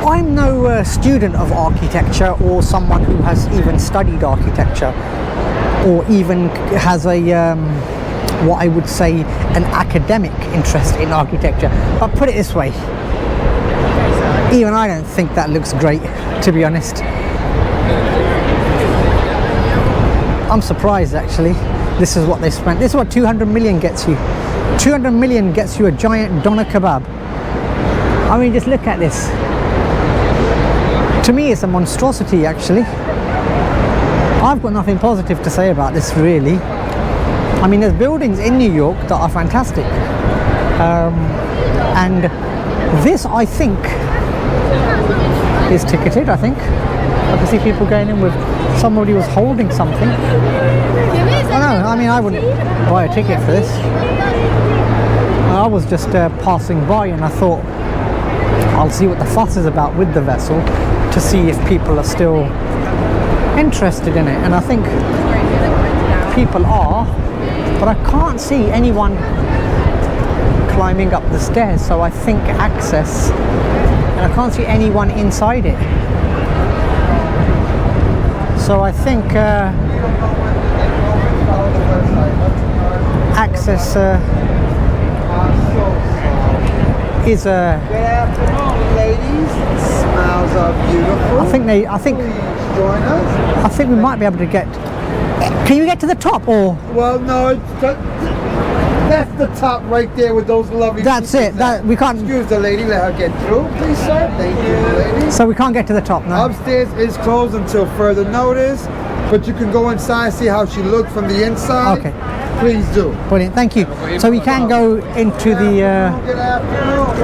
I'm no student of architecture or someone who has even studied architecture or even has a what I would say an academic interest in architecture, but put it this way, even I don't think that looks great, to be honest. I'm surprised actually. This is what they spent. This is what 200 million gets you. 200 million gets you a giant doner kebab. I mean, just look at this. To me, it's a monstrosity actually. I've got nothing positive to say about this really. I mean, there's buildings in New York that are fantastic. And this, I think, is ticketed, I think. I can see people going in with somebody was holding something. I know, I mean, I wouldn't buy a ticket for this. I was just passing by and I thought, I'll see what the fuss is about with the vessel to see if people are still interested in it. And I think people are, but I can't see anyone climbing up the stairs, so I think access, and I can't see anyone inside it. So I think access is a. Good afternoon, ladies. Smiles are beautiful. Please join us. I think we might be able to get. Can you get to the top or? Well, no, that's the top right there with those lovely. That's it. That we can't. Excuse the lady. Let her get through, please, sir. Thank you, lady. So we can't get to the top now. Upstairs is closed until further notice, but you can go inside and see how she looked from the inside. Okay. Please do. Brilliant. Thank you. So we can go into the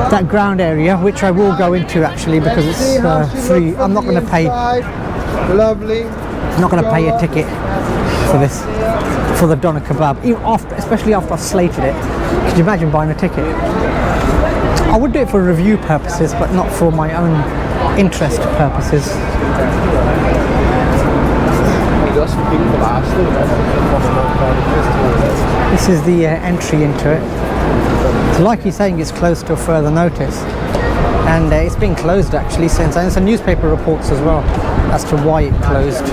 that ground area, which I will go into actually because it's free. I'm not going to pay. Lovely. I'm not going to pay a ticket for this, for the doner kebab, even after, especially after I've slated it. Could you imagine buying a ticket? I would do it for review purposes, but not for my own interest purposes. This is the entry into it. So like he's saying, it's closed till further notice. And it's been closed actually since, and some newspaper reports as well as to why it closed.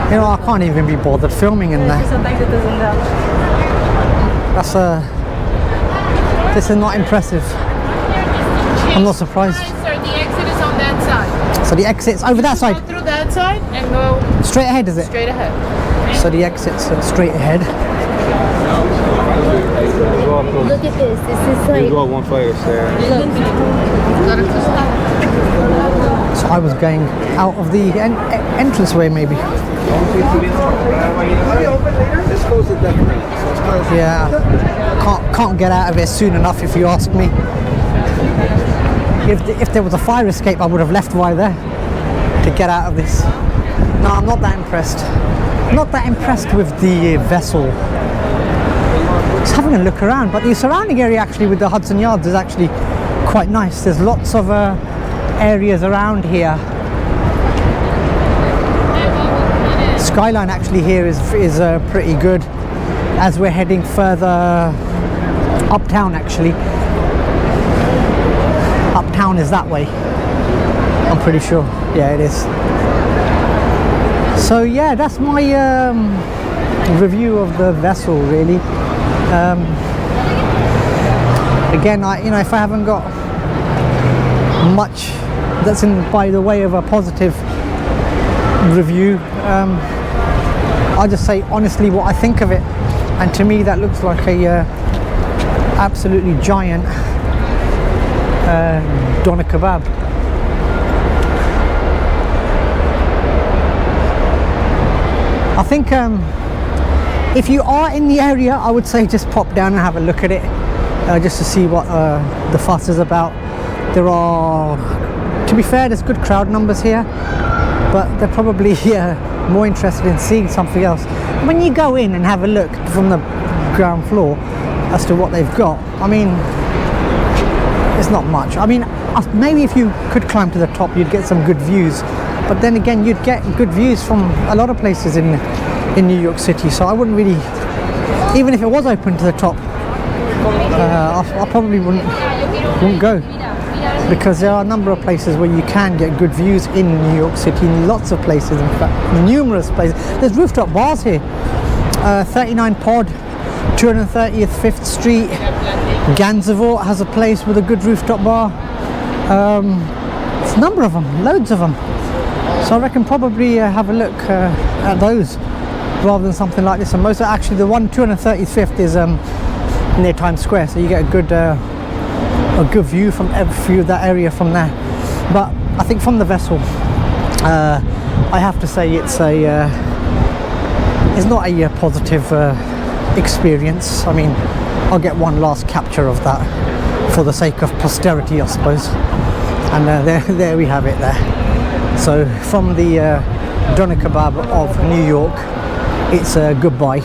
You know, I can't even be bothered filming in there. This is not impressive. I'm not surprised. Sir, the exit is on that side. So the exit's over that side? Go through that side and go straight ahead, is it? Straight ahead. So the exit's straight ahead. Look at this. This is like. You go one flight of stairs. So I was going out of the entranceway, maybe. Yeah, can't get out of it soon enough, if you ask me. If there was a fire escape, I would have left right there to get out of this. No, I'm not that impressed. I'm not that impressed with the vessel. Just having a look around, but the surrounding area actually with the Hudson Yards is actually quite nice. There's lots of areas around here. Skyline actually here is pretty good as we're heading further uptown actually. Uptown is that way, I'm pretty sure. Yeah, it is. So yeah, that's my review of the vessel really. Again, if I haven't got much that's in by the way of a positive review, I'll just say honestly what I think of it, and to me that looks like a absolutely giant doner kebab. I think if you are in the area, I would say just pop down and have a look at it, just to see what the fuss is about. There are, to be fair, there's good crowd numbers here, but they're probably more interested in seeing something else. When you go in and have a look from the ground floor, as to what they've got. I mean, it's not much. I mean, maybe if you could climb to the top, you'd get some good views. But then again, you'd get good views from a lot of places in New York City. So I wouldn't really, even if it was open to the top, I probably wouldn't go, because there are a number of places where you can get good views in New York City, lots of places, in fact, numerous places. There's rooftop bars here. 39 Pod, 230th 5th Street, Gansevoort has a place with a good rooftop bar. There's a number of them, loads of them. So I reckon probably have a look at those rather than something like this. And most actually, the one 235th is near Times Square, so you get a good view from that area from there. But I think from the vessel, I have to say it's not a positive experience. I mean, I'll get one last capture of that for the sake of posterity, I suppose. And there we have it there. So from the doner kebab of New York, it's a goodbye.